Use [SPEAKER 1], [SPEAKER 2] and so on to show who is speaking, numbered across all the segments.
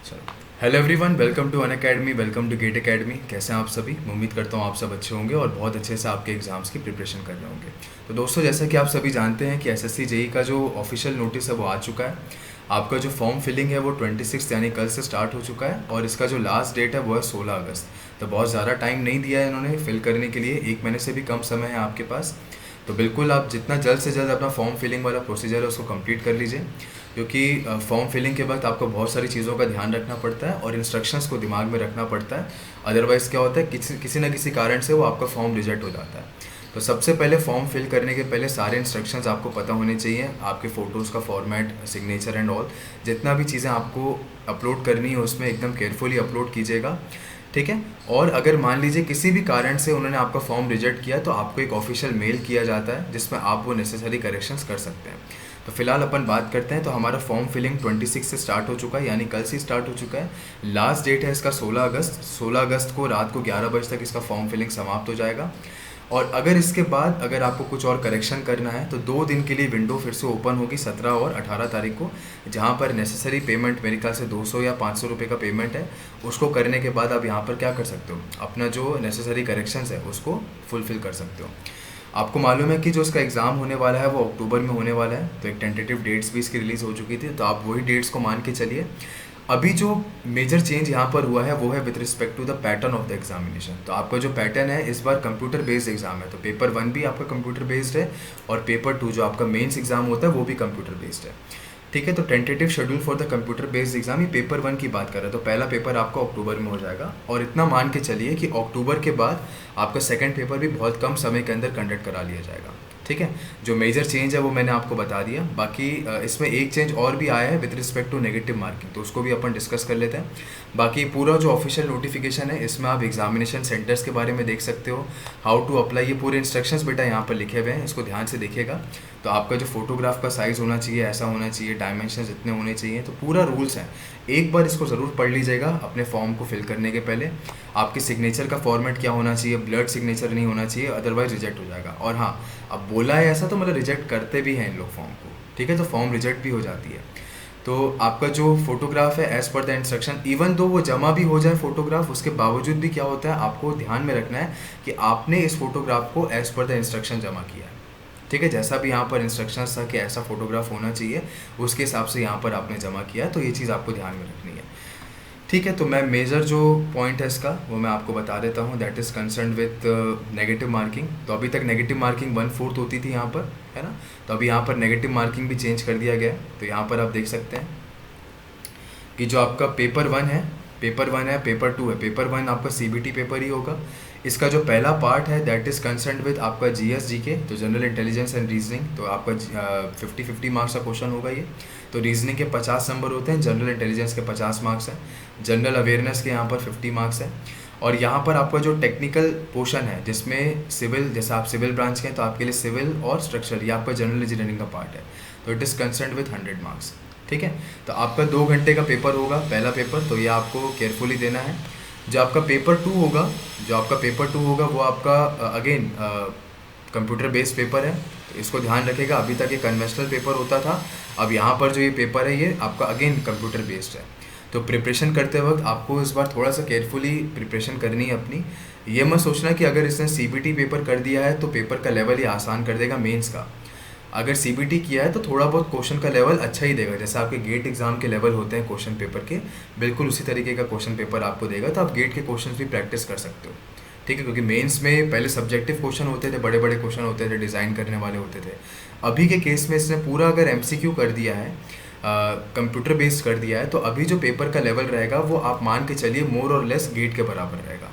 [SPEAKER 1] चलो। Hello everyone, welcome to Unacademy, welcome to GATE academy. कैसे हैं आप सभी? मैं उम्मीद करता हूँ आप सब अच्छे होंगे और बहुत अच्छे से आपके एग्ज़ाम्स की प्रिपरेशन कर रहे होंगे। तो दोस्तों, जैसा कि आप सभी जानते हैं कि एसएससी जेई का जो ऑफिशियल नोटिस है वो आ चुका है। आपका जो फॉर्म फिलिंग है वो 26 यानी कल से स्टार्ट हो चुका है और इसका जो लास्ट डेट है वो है 16 अगस्त। तो बहुत ज़्यादा टाइम नहीं दिया है इन्होंने फिल करने के लिए, 1 महीने से भी कम समय है आपके पास। तो बिल्कुल आप जितना जल्द से जल्द अपना फॉर्म फिलिंग वाला प्रोसीजर है उसको कंप्लीट कर लीजिए, क्योंकि फॉर्म फिलिंग के वक्त आपको बहुत सारी चीज़ों का ध्यान रखना पड़ता है और इंस्ट्रक्शंस को दिमाग में रखना पड़ता है। अदरवाइज़ क्या होता है, किसी ना किसी कारण से वो आपका फॉर्म रिजेक्ट हो जाता है। तो सबसे पहले फॉर्म फिल करने के पहले सारे इंस्ट्रक्शंस आपको पता होने चाहिए, आपके फ़ोटोज़ का फॉर्मेट, सिग्नेचर एंड ऑल। जितना भी चीज़ें आपको अपलोड करनी है उसमें एकदम केयरफुली अपलोड कीजिएगा, ठीक है। और अगर मान लीजिए किसी भी कारण से उन्होंने आपका फॉर्म रिजेक्ट किया तो आपको एक ऑफिशियल मेल किया जाता है जिसमें आप वो नेसेसरी करेक्शंस कर सकते हैं। तो फिलहाल अपन बात करते हैं। तो हमारा फॉर्म फिलिंग 26 से स्टार्ट हो चुका है, यानी कल से स्टार्ट हो चुका है। लास्ट डेट है इसका 16 अगस्त। 16 अगस्त को रात को 11 बजे तक इसका फॉर्म फिलिंग समाप्त हो जाएगा। और अगर इसके बाद अगर आपको कुछ और करेक्शन करना है तो 2 दिन के लिए विंडो फिर से ओपन होगी, 17 और 18 तारीख को, जहाँ पर नेसेसरी पेमेंट मेरे ख्याल से 200 या 500 रुपये का पेमेंट है। उसको करने के बाद आप यहाँ पर क्या कर सकते हो, अपना जो नेसेसरी करेक्शंस है उसको फुलफ़िल कर सकते हो। आपको मालूम है कि जो इसका एग्ज़ाम होने वाला है वो अक्टूबर में होने वाला है, तो एक टेंटेटिव डेट्स भी इसकी रिलीज़ हो चुकी थी, तो आप वही डेट्स को मान के चलिए। अभी जो मेजर चेंज यहाँ पर हुआ है वो है with respect to the pattern of the examination. तो आपका जो पैटर्न है इस बार कंप्यूटर बेस्ड एग्जाम है, तो पेपर 1 भी आपका कंप्यूटर बेस्ड है और पेपर 2 जो आपका मेंस एग्जाम होता है वो भी कंप्यूटर बेस्ड है, ठीक है। तो tentative schedule for the computer based exam, ये पेपर 1 की बात कर रहा है, तो पहला पेपर आपका अक्टूबर में हो जाएगा। और इतना मान के चलिए कि अक्टूबर के बाद आपका सेकंड पेपर भी बहुत कम समय के अंदर कंडक्ट करा लिया जाएगा, ठीक है। जो मेजर चेंज है वो मैंने आपको बता दिया। बाकी इसमें एक चेंज और भी आया है with respect to negative marking, तो उसको भी अपन डिस्कस कर लेते हैं। बाकी पूरा जो ऑफिशियल नोटिफिकेशन है इसमें आप एग्जामिनेशन सेंटर्स के बारे में देख सकते हो, हाउ टू अप्लाई, ये पूरे इंस्ट्रक्शंस बेटा यहाँ पर लिखे हुए हैं, इसको ध्यान से देखिएगा। तो आपका जो फोटोग्राफ का साइज़ होना चाहिए ऐसा होना चाहिए, डायमेंशन इतने होने चाहिए, तो पूरा रूल्स है। एक बार इसको ज़रूर पढ़ लीजिएगा अपने फॉर्म को फिल करने के पहले। आपके सिग्नेचर का फॉर्मेट क्या होना चाहिए, ब्लड सिग्नेचर नहीं होना चाहिए, अदरवाइज रिजेक्ट हो जाएगा। और हाँ, अब बोला है ऐसा तो मतलब रिजेक्ट करते भी हैं इन लोग फॉर्म को, ठीक है, तो फॉर्म रिजेक्ट भी हो जाती है। तो आपका जो फोटोग्राफ है as per the instruction, even though वो जमा भी हो जाए फोटोग्राफ, उसके बावजूद भी क्या होता है आपको ध्यान में रखना है कि आपने इस फोटोग्राफ को एज़ पर द इंस्ट्रक्शन जमा किया है, ठीक है। जैसा भी यहाँ पर इंस्ट्रक्शंस था कि ऐसा फोटोग्राफ होना चाहिए उसके हिसाब से यहाँ पर आपने जमा किया, तो ये चीज़ आपको ध्यान में रखनी है, ठीक है। तो मैं मेजर जो पॉइंट है इसका वो मैं आपको बता देता हूँ, that is concern with negative marking. तो अभी तक नेगेटिव मार्किंग 1/4 होती थी यहाँ पर, है ना। तो अभी यहाँ पर नेगेटिव मार्किंग भी चेंज कर दिया गया है। तो यहाँ पर आप देख सकते हैं कि जो आपका पेपर 1 है, पेपर 2 है। पेपर 1 आपका सीबीटी पेपर ही होगा। इसका जो पहला पार्ट है दैट इज़ कंसर्न विद आपका जीएस जीके, तो जनरल इंटेलिजेंस एंड रीजनिंग। तो आपका 50-50 मार्क्स का क्वेश्चन होगा ये। तो रीजनिंग के 50 नंबर होते हैं, जनरल इंटेलिजेंस के 50 मार्क्स हैं, जनरल अवेयरनेस के यहाँ पर 50 मार्क्स हैं। और यहाँ पर आपका जो टेक्निकल पोर्शन है जिसमें सिविल, जैसे आप सिविल ब्रांच के हैं तो आपके लिए सिविल और स्ट्रक्चर, ये आपका जनरल इंजीनियरिंग का पार्ट है, तो it is concern with 100 marks, ठीक है। तो आपका 2 घंटे का पेपर होगा पहला पेपर, तो ये आपको केयरफुली देना है। जो आपका पेपर 2 होगा, वो आपका अगेन कंप्यूटर बेस्ड पेपर है, तो इसको ध्यान रखेगा। अभी तक ये कन्वेंशनल पेपर होता था, अब यहाँ पर जो ये पेपर है ये आपका अगेन कंप्यूटर बेस्ड है। तो प्रिपरेशन करते वक्त आपको इस बार थोड़ा सा केयरफुली प्रिपरेशन करनी है अपनी। ये मत सोचना कि अगर इसने सीबीटी पेपर कर दिया है तो पेपर का लेवल ही आसान कर देगा मेंस का। अगर सीबीटी किया है तो थोड़ा बहुत क्वेश्चन का लेवल अच्छा ही देगा, जैसे आपके गेट एग्जाम के लेवल होते हैं क्वेश्चन पेपर के, बिल्कुल उसी तरीके का क्वेश्चन पेपर आपको देगा। तो आप गेट के क्वेश्चन भी प्रैक्टिस कर सकते हो, ठीक है। क्योंकि मेंस में पहले सब्जेक्टिव क्वेश्चन होते थे, बड़े बड़े क्वेश्चन होते थे, डिज़ाइन करने वाले होते थे। अभी के केस में इसने पूरा अगर एमसीक्यू कर दिया है, कंप्यूटर बेस्ड कर दिया है, तो अभी जो पेपर का लेवल रहेगा वो आप मान के चलिए मोर और लेस गेट के बराबर रहेगा।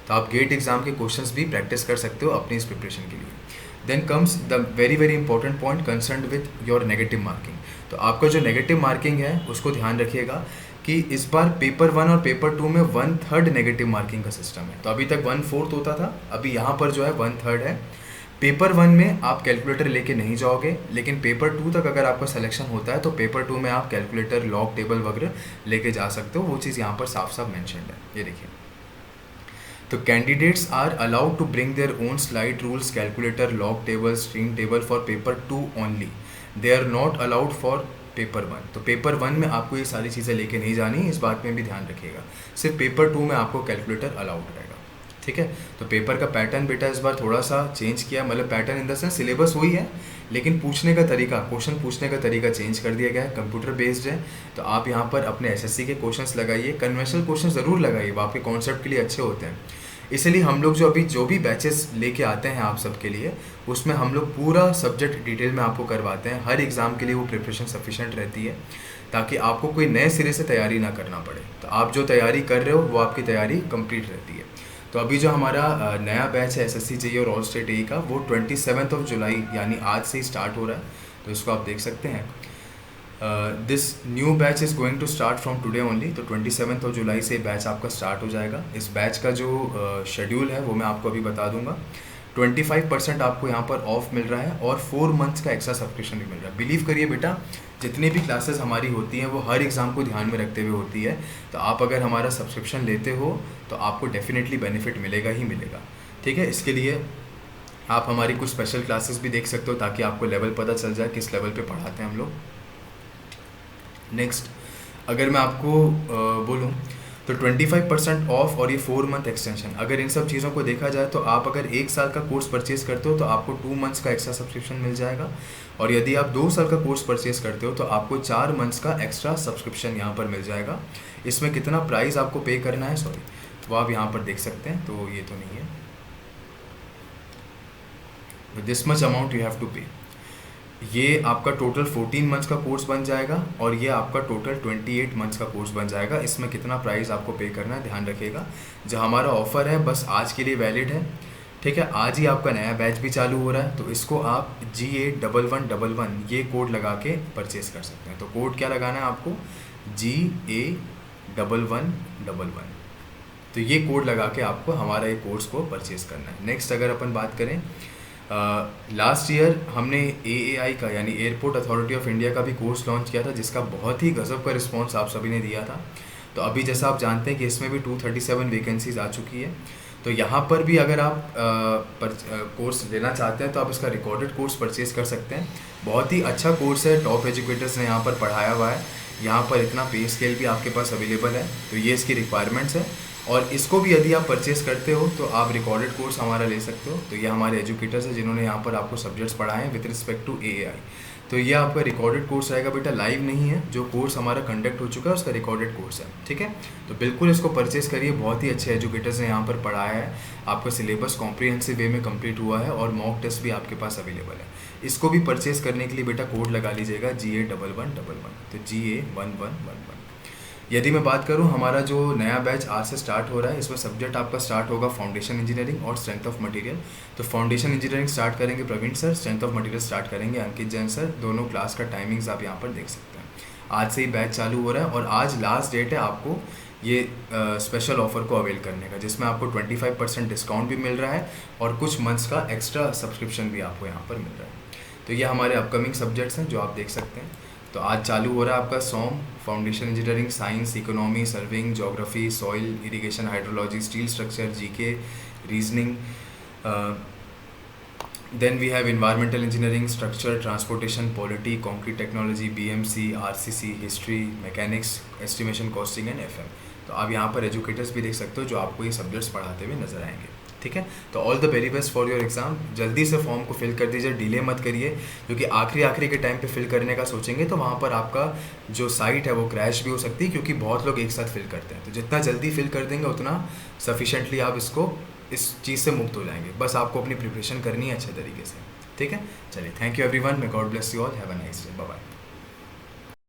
[SPEAKER 1] तो आप गेट एग्जाम के क्वेश्चंस भी प्रैक्टिस कर सकते हो अपनी इस प्रिपरेशन के लिए। Then comes the very very important point concern with your negative marking. तो आपका जो नेगेटिव मार्किंग है उसको ध्यान रखिएगा कि इस बार पेपर 1 और पेपर 2 में 1/3 नेगेटिव मार्किंग का सिस्टम है। तो अभी तक 1/4 होता था, अभी यहाँ पर जो है 1/3 है। पेपर 1 में आप कैलकुलेटर लेके नहीं जाओगे, लेकिन पेपर 2 तक अगर आपका सिलेक्शन होता है तो पेपर 2 में आप कैलकुलेटर, लॉग टेबल वगैरह लेके जा सकते हो। वो चीज़ यहाँ पर साफ साफ मैंशनड है, ये देखिए। तो candidates are allowed to bring their own slide rules, calculator, log table, string table for paper 2 only. They are not allowed for paper 1। तो पेपर 1 में आपको ये सारी चीज़ें लेके नहीं जानी, इस बात में भी ध्यान रखिएगा। सिर्फ पेपर 2 में आपको कैलकुलेटर अलाउड रहेगा, ठीक है। तो पेपर का पैटर्न बेटा इस बार थोड़ा सा चेंज किया, मतलब pattern in the sense syllabus वही है, लेकिन पूछने का तरीका, क्वेश्चन पूछने का तरीका चेंज कर दिया गया है, कंप्यूटर बेस्ड है। तो आप यहाँ पर अपने एसएससी के क्वेश्चंस लगाइए, कन्वेंशनल क्वेश्चन ज़रूर लगाइए, वो आपके कॉन्सेप्ट के लिए अच्छे होते हैं। इसलिए हम लोग जो भी बैचेस लेके आते हैं आप सबके लिए, उसमें हम लोग पूरा सब्जेक्ट डिटेल में आपको करवाते हैं। हर एग्ज़ाम के लिए वो प्रिपरेशन सफिशेंट रहती है, ताकि आपको कोई नए सिरे से तैयारी ना करना पड़े। तो आप जो तैयारी कर रहे हो वो आपकी तैयारी कंप्लीट रहती है। तो अभी जो हमारा नया बैच है एसएससी जेईई और ऑल स्टेट जेईई का, वो 27 जुलाई यानी आज से ही स्टार्ट हो रहा है। तो इसको आप देख सकते हैं। This new batch is going to start from today only. तो 27 जुलाई से बैच आपका स्टार्ट हो जाएगा। इस बैच का जो शेड्यूल है वो मैं आपको अभी बता दूंगा। 25% आपको यहाँ पर ऑफ मिल रहा है और 4 मंथ्स का एक्स्ट्रा सब्सक्रिप्शन भी मिल रहा है। बिलीव करिए बेटा, जितनी भी क्लासेस हमारी होती हैं वो हर एग्ज़ाम को ध्यान में रखते हुए होती है। तो आप अगर हमारा सब्सक्रिप्शन लेते हो तो आपको डेफिनेटली बेनिफिट मिलेगा ही मिलेगा, ठीक है। इसके लिए आप हमारी कुछ स्पेशल क्लासेस भी देख सकते हो, ताकि आपको लेवल पता चल जाए किस लेवल पे पढ़ाते हैं हम लोग। नेक्स्ट, अगर मैं आपको बोलूँ तो 25% ऑफ और ये 4 मंथ एक्सटेंशन, अगर इन सब चीज़ों को देखा जाए तो आप अगर 1 साल का कोर्स परचेज़ करते हो तो आपको 2 मंथ्स का एक्स्ट्रा सब्सक्रिप्शन मिल जाएगा, और यदि आप 2 साल का कोर्स परचेज़ करते हो तो आपको 4 मंथ्स का एक्स्ट्रा सब्सक्रिप्शन यहाँ पर मिल जाएगा। इसमें कितना प्राइस आपको पे करना है, सॉरी, वो आप यहाँ पर देख सकते हैं। तो ये तो नहीं है, this much amount you have to pay. ये आपका टोटल 14 मंथ्स का कोर्स बन जाएगा, और ये आपका टोटल 28 मंथ्स का कोर्स बन जाएगा। इसमें कितना प्राइस आपको पे करना है ध्यान रखिएगा। जो हमारा ऑफ़र है बस आज के लिए वैलिड है, ठीक है। आज ही आपका नया बैच भी चालू हो रहा है, तो इसको आप GA1111 ये कोड लगा के परचेज़ कर सकते हैं। तो कोड क्या लगाना है आपको, GA1111। तो ये कोड लगा के आपको हमारा ये कोर्स को परचेज़ करना है। नेक्स्ट, अगर अपन बात करें, लास्ट ईयर हमने AAI का यानी एयरपोर्ट अथॉरिटी ऑफ इंडिया का भी कोर्स लॉन्च किया था, जिसका बहुत ही गज़ब का रिस्पांस आप सभी ने दिया था। तो अभी जैसा आप जानते हैं कि इसमें भी 237 वैकेंसीज आ चुकी है। तो यहाँ पर भी अगर आप कोर्स लेना चाहते हैं तो आप इसका रिकॉर्डेड कोर्स परचेज़ कर सकते हैं। बहुत ही अच्छा कोर्स है, टॉप एजुकेटर्स ने यहाँ पर पढ़ाया हुआ है। यहाँ पर इतना पे स्केल भी आपके पास अवेलेबल है। तो ये इसकी रिक्वायरमेंट्स है, और इसको भी यदि आप परचेज़ करते हो तो आप रिकॉर्डेड कोर्स हमारा ले सकते हो। तो ये हमारे एजुकेटर्स हैं जिन्होंने यहाँ पर आपको सब्जेक्ट्स पढ़ाए हैं विद रिस्पेक्ट टू AAI। तो ये आपका रिकॉर्डेड कोर्स रहेगा बेटा, लाइव नहीं है। जो कोर्स हमारा कंडक्ट हो चुका है उसका रिकॉर्डेड कोर्स है, ठीक है। तो बिल्कुल इसको परचेज़ करिए, बहुत ही अच्छे एजुकेटर्स ने यहाँ पर पढ़ाया है। आपका सिलेबस कॉम्प्रिहेंसिव वे में कंप्लीट हुआ है, और मॉक टेस्ट भी आपके पास अवेलेबल है। इसको भी परचेज़ करने के लिए बेटा कोड लगा लीजिएगा GA1111। तो GA1111। यदि मैं बात करूं, हमारा जो नया बैच आज से स्टार्ट हो रहा है, इसमें सब्जेक्ट आपका स्टार्ट होगा फाउंडेशन इंजीनियरिंग और स्ट्रेंथ ऑफ मटेरियल। तो फाउंडेशन इंजीनियरिंग स्टार्ट करेंगे Praveen sir, strength of material start करेंगे अंकित जैन सर। दोनों क्लास का टाइमिंग्स आप यहाँ पर देख सकते हैं। आज से ही बैच चालू हो रहा है, और आज लास्ट डेट है आपको ये स्पेशल ऑफर को अवेल करने का, जिसमें आपको 25% डिस्काउंट भी मिल रहा है, और कुछ मंथ्स का एक्स्ट्रा सब्सक्रिप्शन भी आपको यहाँ पर मिल रहा है। तो ये हमारे अपकमिंग सब्जेक्ट्स हैं जो आप देख सकते हैं। तो आज चालू हो रहा है आपका SOM, foundation engineering, science, economy, surveying, geography, soil, irrigation, hydrology, steel structure, GK, reasoning. Then we have environmental engineering, structure, transportation, polity, concrete technology, BMC, RCC, history, mechanics, estimation, costing and FM। तो आप यहाँ पर educators भी देख सकते हो जो आपको ये सब्जेक्ट्स पढ़ाते हुए नजर आएंगे, ठीक है। तो all the very best for your exam. जल्दी से फॉर्म को फिल कर दीजिए, डिले मत करिए, क्योंकि आखिरी के टाइम पे फिल करने का सोचेंगे तो वहाँ पर आपका जो साइट है वो क्रैश भी हो सकती है, क्योंकि बहुत लोग एक साथ फिल करते हैं। तो जितना जल्दी फिल कर देंगे उतना सफिशेंटली आप इस चीज़ से मुक्त हो जाएंगे। बस आपको अपनी प्रिपरेशन करनी है अच्छे तरीके से, ठीक है। चलिए, thank you everyone, may God bless you all, have a nice day, bye bye.